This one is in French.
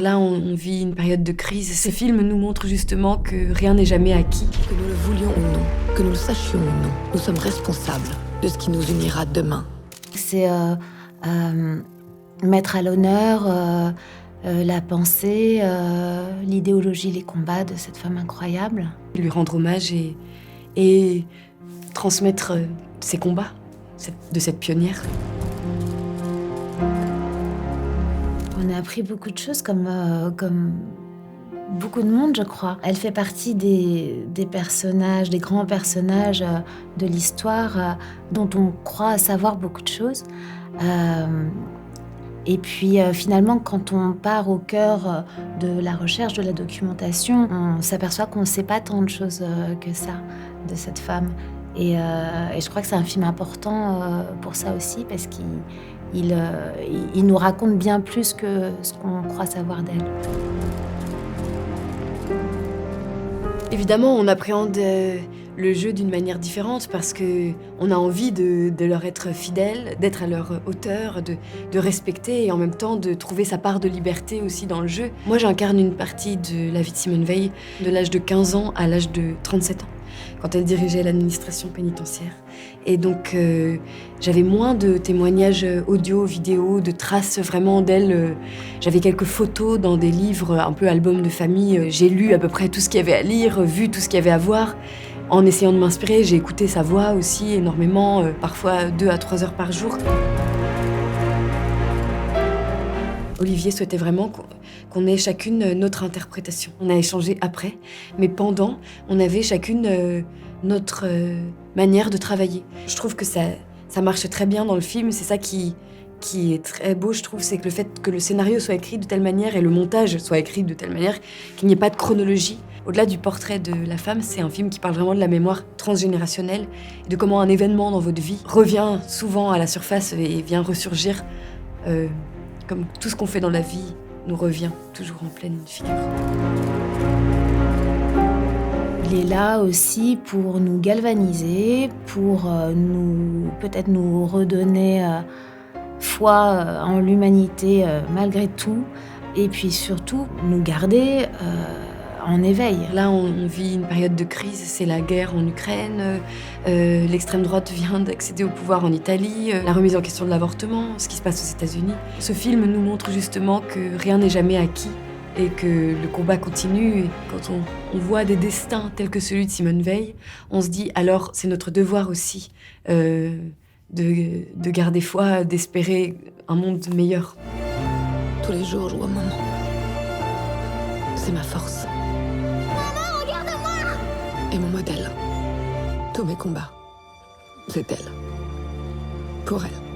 Là, on vit une période de crise. Ce film nous montre justement que rien n'est jamais acquis. Que nous le voulions ou non, que nous le sachions ou non, nous sommes responsables de ce qui nous unira demain. C'est mettre à l'honneur la pensée, l'idéologie, les combats de cette femme incroyable. Lui rendre hommage et transmettre ses combats de cette pionnière. On a appris beaucoup de choses comme beaucoup de monde, je crois. Elle fait partie des personnages, des grands personnages de l'histoire dont on croit savoir beaucoup de choses. Et puis finalement, quand on part au cœur de la recherche, de la documentation, on s'aperçoit qu'on ne sait pas tant de choses que ça de cette femme. Et je crois que c'est un film important pour ça aussi, parce qu'il nous raconte bien plus que ce qu'on croit savoir d'elle. Évidemment, on appréhende le jeu d'une manière différente parce qu'on a envie de leur être fidèle, d'être à leur hauteur, de respecter et en même temps de trouver sa part de liberté aussi dans le jeu. Moi, j'incarne une partie de la vie de Simone Veil, de l'âge de 15 ans à l'âge de 37 ans, quand elle dirigeait l'administration pénitentiaire. Et donc, j'avais moins de témoignages audio, vidéo, de traces vraiment d'elle. J'avais quelques photos dans des livres, un peu albums de famille. J'ai lu à peu près tout ce qu'il y avait à lire, vu tout ce qu'il y avait à voir. En essayant de m'inspirer, j'ai écouté sa voix aussi énormément, parfois 2 à 3 heures par jour. Olivier souhaitait vraiment qu'on ait chacune notre interprétation. On a échangé après, mais pendant, on avait chacune notre manière de travailler. Je trouve que ça marche très bien dans le film. C'est ça qui est très beau, je trouve, c'est que le fait que le scénario soit écrit de telle manière et le montage soit écrit de telle manière qu'il n'y ait pas de chronologie. Au-delà du portrait de la femme, c'est un film qui parle vraiment de la mémoire transgénérationnelle et de comment un événement dans votre vie revient souvent à la surface et vient ressurgir comme tout ce qu'on fait dans la vie nous revient toujours en pleine figure. Il est là aussi pour nous galvaniser, pour peut-être nous redonner foi en l'humanité malgré tout, et puis surtout nous garder en éveil. Là, on vit une période de crise, c'est la guerre en Ukraine, l'extrême droite vient d'accéder au pouvoir en Italie, la remise en question de l'avortement, ce qui se passe aux États-Unis. Ce film nous montre justement que rien n'est jamais acquis et que le combat continue. Et quand on voit des destins tels que celui de Simone Veil, on se dit alors c'est notre devoir aussi de garder foi, d'espérer un monde meilleur. Tous les jours, je vois maman. C'est ma force. Maman, regarde-moi! Et mon modèle. Tous mes combats, c'est elle. Pour elle.